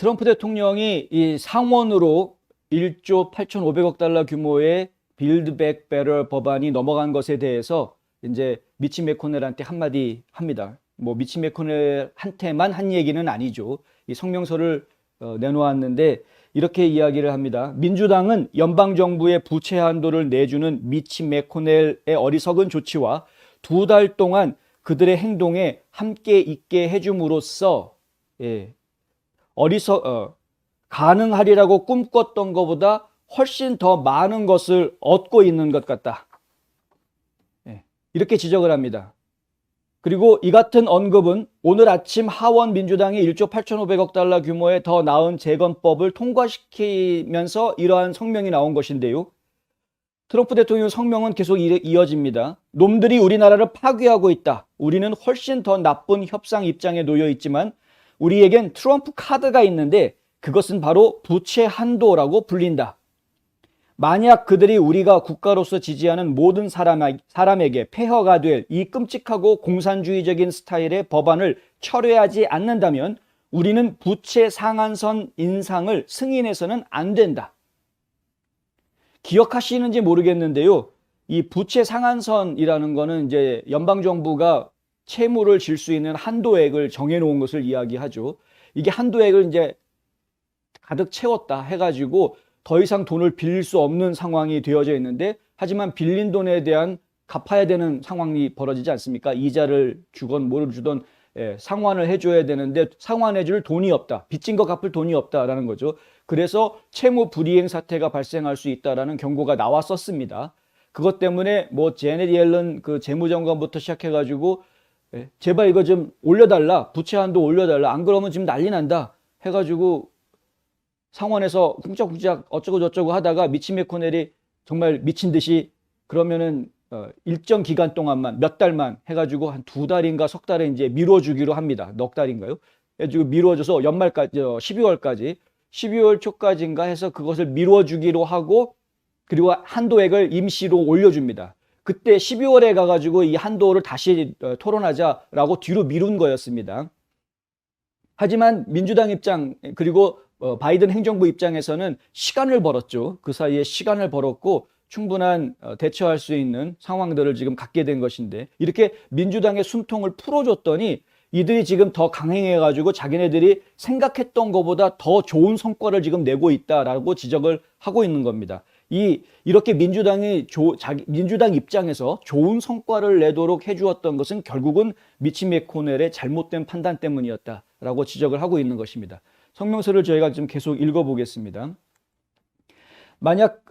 트럼프 대통령이 이 상원으로 1조 8,500억 달러 규모의 빌드 백 베터 법안이 넘어간 것에 대해서 이제 미치 매코넬한테 한마디 합니다. 뭐 미치 매코넬한테만 한 얘기는 아니죠. 이 성명서를 내놓았는데 이렇게 이야기를 합니다. 민주당은 연방정부의 부채 한도를 내주는 미치 매코넬의 어리석은 조치와 2달 동안 그들의 행동에 함께 있게 해줌으로써 가능하리라고 꿈꿨던 것보다 훨씬 더 많은 것을 얻고 있는 것 같다. 이렇게 지적을 합니다. 그리고 이 같은 언급은 오늘 아침 하원 민주당이 1조 8,500억 달러 규모의 더 나은 재건법을 통과시키면서 이러한 성명이 나온 것인데요. 트럼프 대통령 성명은 계속 이어집니다. 놈들이 우리나라를 파괴하고 있다. 우리는 훨씬 더 나쁜 협상 입장에 놓여 있지만 우리에겐 트럼프 카드가 있는데 그것은 바로 부채 한도라고 불린다. 만약 그들이 우리가 국가로서 지지하는 모든 사람에게 폐허가 될 이 끔찍하고 공산주의적인 스타일의 법안을 철회하지 않는다면 우리는 부채 상한선 인상을 승인해서는 안 된다. 기억하시는지 모르겠는데요. 이 부채 상한선이라는 거는 이제 연방정부가 채무를 질 수 있는 한도액을 정해놓은 것을 이야기하죠. 이게 한도액을 이제 가득 채웠다 해가지고 더 이상 돈을 빌릴 수 없는 상황이 되어져 있는데 하지만 빌린 돈에 대한 갚아야 되는 상황이 벌어지지 않습니까? 이자를 주건 뭐를 주던 상환을 해줘야 되는데 상환해줄 돈이 없다. 빚진 거 갚을 돈이 없다라는 거죠. 그래서 채무 불이행 사태가 발생할 수 있다라는 경고가 나왔었습니다. 그것 때문에 뭐 제넷 옐런 그 재무장관부터 시작해가지고 제발 이거 좀 올려달라. 부채 한도 올려달라. 안 그러면 지금 난리 난다. 해가지고 상원에서 쿵짝쿵짝 어쩌고 저쩌고 하다가 미치 매코넬이 정말 미친 듯이 그러면은 일정 기간 동안만 몇 달만 해가지고 한 2달인가 석 달에 이제 미뤄주기로 합니다. 넉 달인가요? 해가지고 미뤄줘서 연말까지 12월까지 12월 초까지인가 해서 그것을 미뤄주기로 하고 그리고 한도액을 임시로 올려줍니다. 그때 12월에 가가지고 이 한도를 다시 토론하자라고 뒤로 미룬 거였습니다. 하지만 민주당 입장 그리고 바이든 행정부 입장에서는 시간을 벌었죠. 그 사이에 시간을 벌었고 충분한 대처할 수 있는 상황들을 지금 갖게 된 것인데 이렇게 민주당의 숨통을 풀어줬더니 이들이 지금 더 강행해가지고 자기네들이 생각했던 것보다 더 좋은 성과를 지금 내고 있다라고 지적을 하고 있는 겁니다. 이렇게 민주당 입장에서 좋은 성과를 내도록 해주었던 것은 결국은 미치 매코넬의 잘못된 판단 때문이었다라고 지적을 하고 있는 것입니다. 성명서를 저희가 좀 계속 읽어보겠습니다. 만약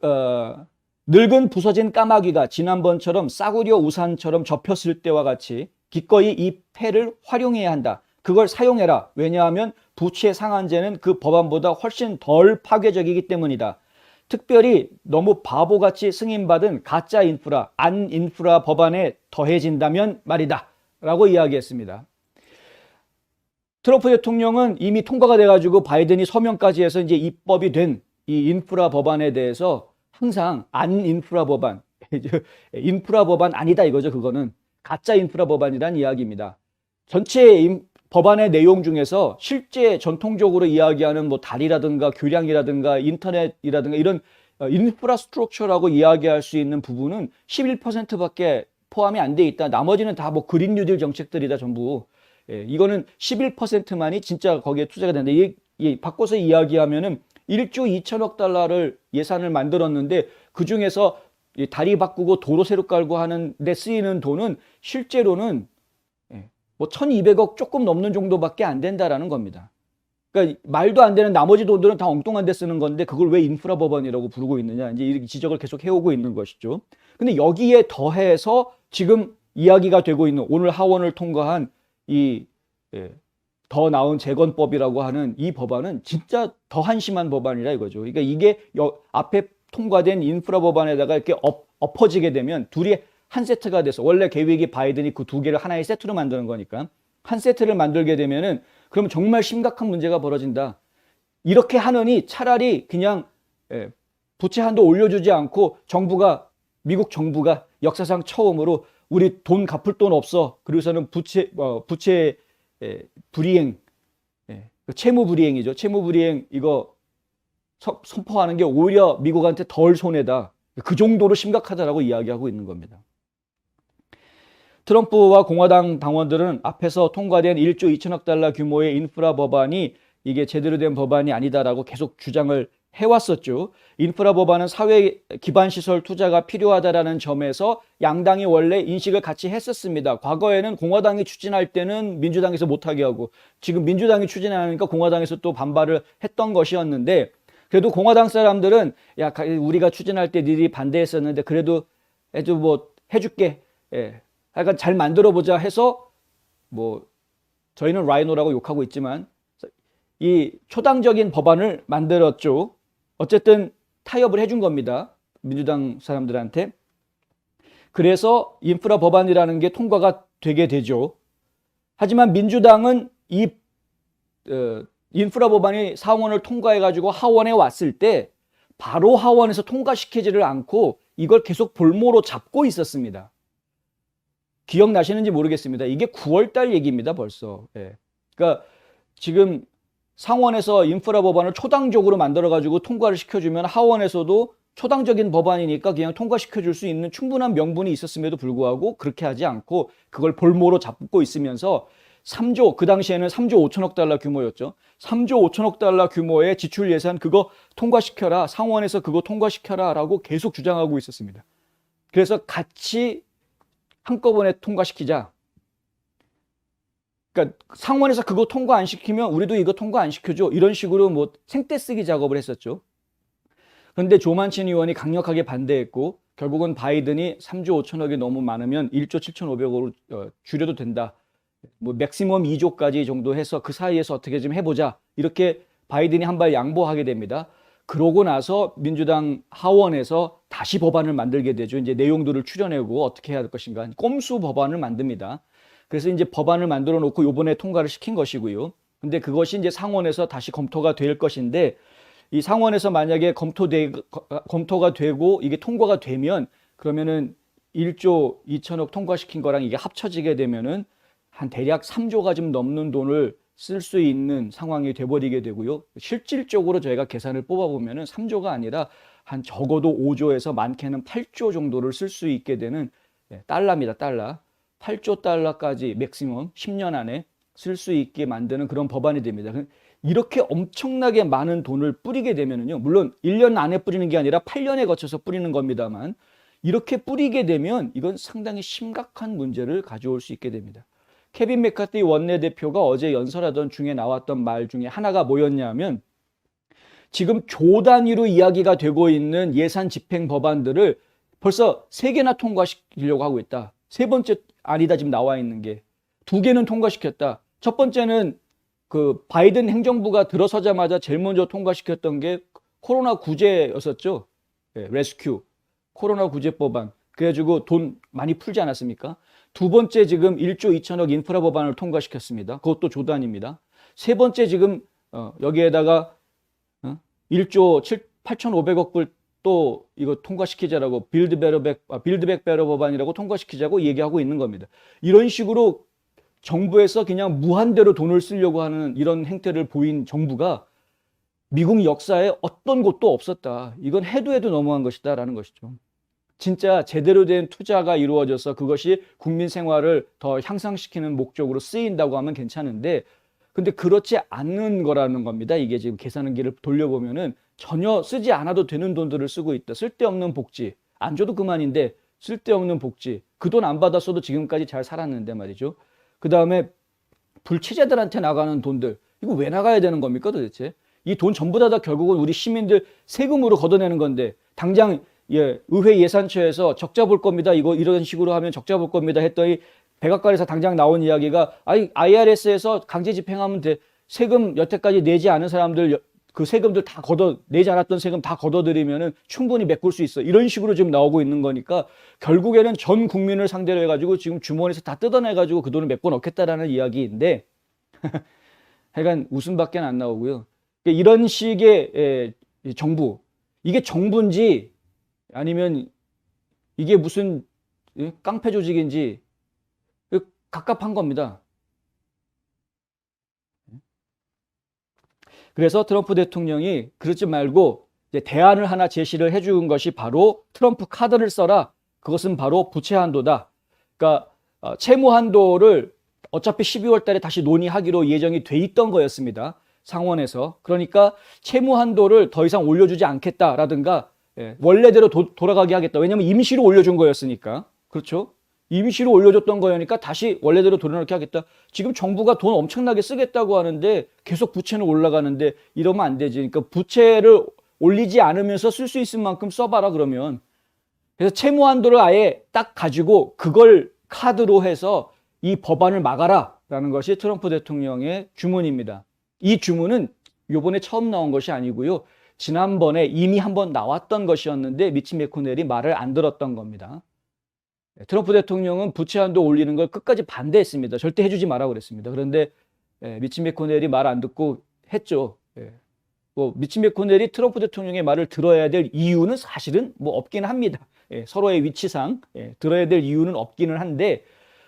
늙은 부서진 까마귀가 지난번처럼 싸구려 우산처럼 접혔을 때와 같이 기꺼이 이 패를 활용해야 한다. 그걸 사용해라. 왜냐하면 부채 상한제는 그 법안보다 훨씬 덜 파괴적이기 때문이다. 특별히 너무 바보같이 승인받은 가짜 인프라, 안 인프라 법안에 더해진다면 말이다. 라고 이야기했습니다. 트럼프 대통령은 이미 통과가 돼가지고 바이든이 서명까지 해서 이제 입법이 된 이 인프라 법안에 대해서 항상 안 인프라 법안, 인프라 법안 아니다 이거죠. 그거는 가짜 인프라 법안이란 이야기입니다. 전체 법안의 내용 중에서 실제 전통적으로 이야기하는 뭐 다리라든가 교량이라든가 인터넷이라든가 이런 인프라스트럭처라고 이야기할 수 있는 부분은 11%밖에 포함이 안 돼 있다. 나머지는 다 뭐 그린 뉴딜 정책들이다 전부. 이거는 11%만이 진짜 거기에 투자가 되는데 바꿔서 이야기하면은 1조 2천억 달러를 예산을 만들었는데 그 중에서 다리 바꾸고 도로 새로 깔고 하는 데 쓰이는 돈은 실제로는 뭐 1,200억 조금 넘는 정도밖에 안 된다라는 겁니다. 그러니까 말도 안 되는 나머지 돈들은 다 엉뚱한 데 쓰는 건데 그걸 왜 인프라 법안이라고 부르고 있느냐 이제 이렇게 지적을 계속 해오고 있는 것이죠. 근데 여기에 더해서 지금 이야기가 되고 있는 오늘 하원을 통과한 더 나은 재건법이라고 하는 이 법안은 진짜 더 한심한 법안이라 이거죠. 그러니까 이게 앞에 통과된 인프라 법안에다가 이렇게 엎어지게 되면 둘이 한 세트가 돼서 원래 계획이 바이든이 그 두 개를 하나의 세트로 만드는 거니까 한 세트를 만들게 되면은 그러면 정말 심각한 문제가 벌어진다. 이렇게 하느니 차라리 그냥 부채 한도 올려주지 않고 미국 정부가 역사상 처음으로 우리 돈 갚을 돈 없어. 그래서는 부채 불이행 채무 불이행이죠. 채무 불이행 이거 선포하는 게 오히려 미국한테 덜 손해다. 그 정도로 심각하다라고 이야기하고 있는 겁니다. 트럼프와 공화당 당원들은 앞에서 통과된 1조 2천억 달러 규모의 인프라 법안이 이게 제대로 된 법안이 아니다라고 계속 주장을 해왔었죠. 인프라 법안은 사회 기반 시설 투자가 필요하다라는 점에서 양당이 원래 인식을 같이 했었습니다. 과거에는 공화당이 추진할 때는 민주당에서 못하게 하고 지금 민주당이 추진하니까 공화당에서 또 반발을 했던 것이었는데 그래도 공화당 사람들은 야 우리가 추진할 때 니들이 반대했었는데 그래도 뭐 해줄게. 예. 약간 잘 만들어 보자 해서 뭐 저희는 라이노라고 욕하고 있지만 이 초당적인 법안을 만들었죠. 어쨌든 타협을 해준 겁니다. 민주당 사람들한테. 그래서 인프라 법안이라는 게 통과가 되게 되죠. 하지만 민주당은 이 인프라 법안이 상원을 통과해가지고 하원에 왔을 때 바로 하원에서 통과시키지를 않고 이걸 계속 볼모로 잡고 있었습니다. 기억나시는지 모르겠습니다. 이게 9월 달 얘기입니다, 벌써. 예. 그러니까 지금 상원에서 인프라 법안을 초당적으로 만들어가지고 통과를 시켜주면 하원에서도 초당적인 법안이니까 그냥 통과시켜줄 수 있는 충분한 명분이 있었음에도 불구하고 그렇게 하지 않고 그걸 볼모로 잡고 있으면서 3조, 그 당시에는 3조 5천억 달러 규모였죠. 3조 5천억 달러 규모의 지출 예산 그거 통과시켜라. 상원에서 그거 통과시켜라 라고 계속 주장하고 있었습니다. 그래서 같이 한꺼번에 통과시키자. 그러니까 상원에서 그거 통과 안 시키면 우리도 이거 통과 안 시켜줘. 이런 식으로 뭐 생떼쓰기 작업을 했었죠. 그런데 조 만친 의원이 강력하게 반대했고 결국은 바이든이 3조 5천억이 너무 많으면 1조 7,500억으로 줄여도 된다. 뭐 맥시멈 2조까지 정도 해서 그 사이에서 어떻게 좀 해보자. 이렇게 바이든이 한 발 양보하게 됩니다. 그러고 나서 민주당 하원에서 다시 법안을 만들게 되죠. 이제 내용들을 추려내고 어떻게 해야 할 것인가. 꼼수 법안을 만듭니다. 그래서 이제 법안을 만들어 놓고 요번에 통과를 시킨 것이고요. 근데 그것이 이제 상원에서 다시 검토가 될 것인데 이 상원에서 만약에 검토가 되고 이게 통과가 되면 그러면은 1조 2천억 통과시킨 거랑 이게 합쳐지게 되면은 한 대략 3조가 좀 넘는 돈을 쓸 수 있는 상황이 돼버리게 되고요. 실질적으로 저희가 계산을 뽑아보면은 3조가 아니라 한 적어도 5조에서 많게는 8조 정도를 쓸 수 있게 되는 달러입니다. 달러. 8조 달러까지 맥시멈 10년 안에 쓸 수 있게 만드는 그런 법안이 됩니다. 이렇게 엄청나게 많은 돈을 뿌리게 되면은요. 물론 1년 안에 뿌리는 게 아니라 8년에 거쳐서 뿌리는 겁니다만 이렇게 뿌리게 되면 이건 상당히 심각한 문제를 가져올 수 있게 됩니다. 케빈 맥카티 원내대표가 어제 연설하던 중에 나왔던 말 중에 하나가 뭐였냐면 지금 조 단위로 이야기가 되고 있는 예산 집행 법안들을 벌써 3개나 통과시키려고 하고 있다. 세 번째 아니다 지금 나와 있는 게. 2개는 통과시켰다. 첫 번째는 그 바이든 행정부가 들어서자마자 제일 먼저 통과시켰던 게 코로나 구제였었죠. 레스큐. 코로나 구제 법안. 그래가지고 돈 많이 풀지 않았습니까? 2번째 지금 1조 2천억 인프라 법안을 통과시켰습니다. 그것도 조 단위입니다. 3번째 지금 여기에다가 1조 8,500억 불 또 이거 통과시키자라고 빌드백 베러 법안이라고 통과시키자고 얘기하고 있는 겁니다. 이런 식으로 정부에서 그냥 무한대로 돈을 쓰려고 하는 이런 행태를 보인 정부가 미국 역사에 어떤 곳도 없었다. 이건 해도 너무한 것이다 라는 것이죠. 진짜 제대로 된 투자가 이루어져서 그것이 국민 생활을 더 향상시키는 목적으로 쓰인다고 하면 괜찮은데 근데 그렇지 않는 거라는 겁니다. 이게 지금 계산기를 돌려보면은 전혀 쓰지 않아도 되는 돈들을 쓰고 있다. 쓸데없는 복지. 안 줘도 그만인데 쓸데없는 복지. 그 돈 안 받았어도 지금까지 잘 살았는데 말이죠. 그 다음에 불치자들한테 나가는 돈들. 이거 왜 나가야 되는 겁니까 도대체? 이 돈 전부 다 결국은 우리 시민들 세금으로 걷어내는 건데 당장 의회 예산처에서 적자 볼 겁니다. 이거 이런 식으로 하면 적자 볼 겁니다. 했더니 백악관에서 당장 나온 이야기가 IRS에서 강제 집행하면 돼. 세금 여태까지 내지 않은 사람들 그 세금들 다 내지 않았던 세금 다 걷어들이면은 충분히 메꿀 수 있어. 이런 식으로 지금 나오고 있는 거니까 결국에는 전 국민을 상대로 해가지고 지금 주머니에서 다 뜯어내가지고 그 돈을 메꿔 넣겠다라는 이야기인데 하여간 웃음밖에 안 나오고요. 이런 식의 정부, 이게 정부인지 아니면 이게 무슨 깡패 조직인지 갑갑한 겁니다. 그래서 트럼프 대통령이 그러지 말고 이제 대안을 하나 제시를 해준 것이 바로 트럼프 카드를 써라. 그것은 바로 부채 한도다. 그러니까 채무 한도를 어차피 12월 달에 다시 논의하기로 예정이 돼 있던 거였습니다. 상원에서. 그러니까 채무 한도를 더 이상 올려주지 않겠다라든가 원래대로 돌아가게 하겠다. 왜냐하면 임시로 올려준 거였으니까. 그렇죠? 임시로 올려줬던 거니까 다시 원래대로 돌려놓게 하겠다. 지금 정부가 돈 엄청나게 쓰겠다고 하는데 계속 부채는 올라가는데 이러면 안 되지. 그러니까 부채를 올리지 않으면서 쓸 수 있을 만큼 써봐라 그러면. 그래서 채무 한도를 아예 딱 가지고 그걸 카드로 해서 이 법안을 막아라 라는 것이 트럼프 대통령의 주문입니다. 이 주문은 이번에 처음 나온 것이 아니고요. 지난번에 이미 한번 나왔던 것이었는데 미치 매코넬이 말을 안 들었던 겁니다. 트럼프 대통령은 부채 한도 올리는 걸 끝까지 반대했습니다. 절대 해주지 마라고 그랬습니다. 그런데 미치 매코넬이 말 안 듣고 했죠. 뭐 미치 매코넬이 트럼프 대통령의 말을 들어야 될 이유는 사실은 뭐 없기는 합니다. 서로의 위치상 들어야 될 이유는 없기는 한데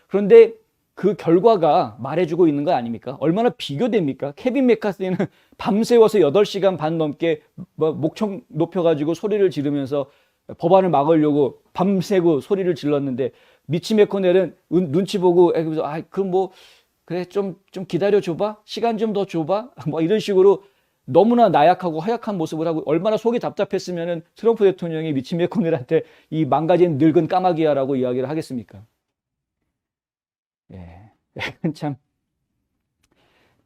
그런데 그 결과가 말해주고 있는 거 아닙니까? 얼마나 비교됩니까? 케빈 메카시는 밤새워서 8시간 반 넘게 목청 높여가지고 소리를 지르면서 법안을 막으려고 밤새고 소리를 질렀는데 미치 매코넬은 눈치 보고 그래 좀 기다려 줘봐, 시간 좀 더 줘봐, 뭐 이런 식으로 너무나 나약하고 허약한 모습을 하고 얼마나 속이 답답했으면은 트럼프 대통령이 미치 매코넬한테 이 망가진 늙은 까마귀야라고 이야기를 하겠습니까? 참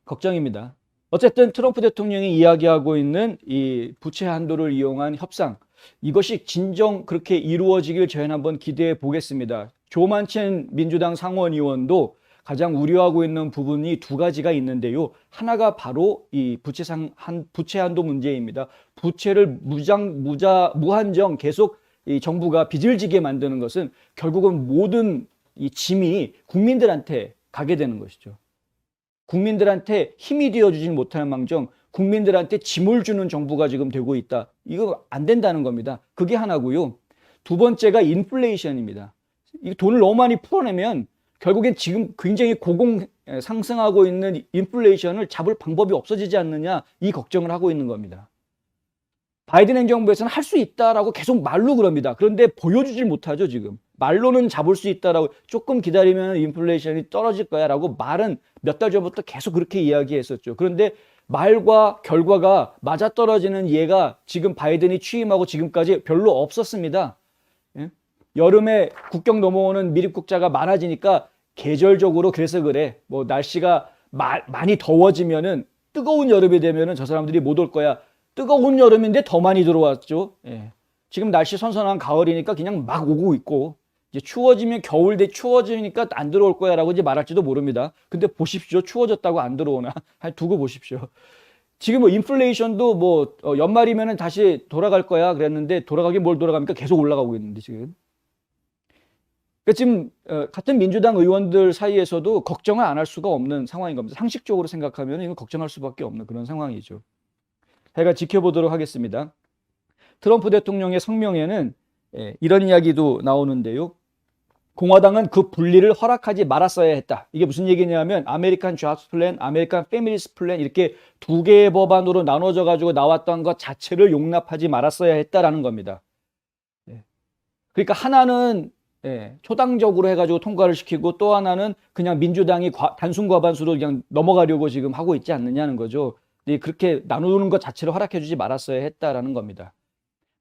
걱정입니다. 어쨌든 트럼프 대통령이 이야기하고 있는 이 부채 한도를 이용한 협상, 이것이 진정 그렇게 이루어지길 저희는 한번 기대해 보겠습니다. 조 만첸 민주당 상원의원도 가장 우려하고 있는 부분이 두 가지가 있는데요. 하나가 바로 이 부채 한도 문제입니다. 부채를 무한정 계속 이 정부가 빚을 지게 만드는 것은 결국은 모든 이 짐이 국민들한테 가게 되는 것이죠. 국민들한테 힘이 되어주지 못하는 망정 국민들한테 짐을 주는 정부가 지금 되고 있다. 이거 안 된다는 겁니다. 그게 하나고요. 두 번째가 인플레이션입니다. 이 돈을 너무 많이 풀어내면 결국엔 지금 굉장히 고공 상승하고 있는 인플레이션을 잡을 방법이 없어지지 않느냐, 이 걱정을 하고 있는 겁니다. 바이든 행정부에서는 할 수 있다라고 계속 말로 그럽니다. 그런데 보여주질 못하죠, 지금. 말로는 잡을 수 있다라고, 조금 기다리면 인플레이션이 떨어질 거야 라고 말은 몇 달 전부터 계속 그렇게 이야기했었죠. 그런데 말과 결과가 맞아떨어지는 예가 지금 바이든이 취임하고 지금까지 별로 없었습니다. 여름에 국경 넘어오는 미입국자가 많아지니까 계절적으로 그래서 그래. 뭐 날씨가 많이 더워지면은 뜨거운 여름이 되면은 저 사람들이 못 올 거야. 뜨거운 여름인데 더 많이 들어왔죠. 지금 날씨 선선한 가을이니까 그냥 막 오고 있고, 이제 추워지면 겨울 돼 추워지니까 안 들어올 거야라고 이제 말할지도 모릅니다. 근데 보십시오. 추워졌다고 안 들어오나? 두고 보십시오. 지금 뭐 인플레이션도 뭐 연말이면은 다시 돌아갈 거야 그랬는데 돌아가긴 뭘 돌아갑니까? 계속 올라가고 있는데 지금. 그러니까 지금 같은 민주당 의원들 사이에서도 걱정을 안 할 수가 없는 상황인 겁니다. 상식적으로 생각하면 이건 걱정할 수밖에 없는 그런 상황이죠. 제가 지켜보도록 하겠습니다. 트럼프 대통령의 성명에는 이런 이야기도 나오는데요. 공화당은 그 분리를 허락하지 말았어야 했다. 이게 무슨 얘기냐면 아메리칸 잡스 플랜, 아메리칸 패밀리스 플랜 이렇게 두 개의 법안으로 나눠져 가지고 나왔던 것 자체를 용납하지 말았어야 했다라는 겁니다. 그러니까 하나는 초당적으로 해가지고 통과를 시키고 또 하나는 그냥 민주당이 단순 과반수로 그냥 넘어가려고 지금 하고 있지 않느냐는 거죠. 그렇게 나누는 것 자체를 허락해주지 말았어야 했다라는 겁니다.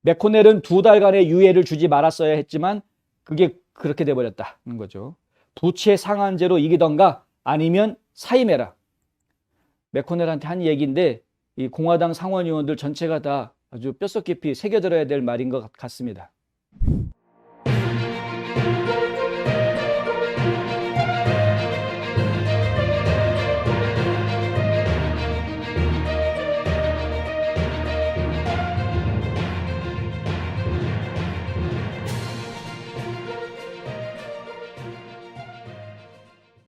매코넬은 2달간의 유예를 주지 말았어야 했지만 그게 그렇게 돼버렸다는 거죠. 부채 상한제로 이기던가 아니면 사임해라. 매코넬한테 한 얘기인데 이 공화당 상원의원들 전체가 다 아주 뼛속 깊이 새겨들어야 될 말인 것 같습니다.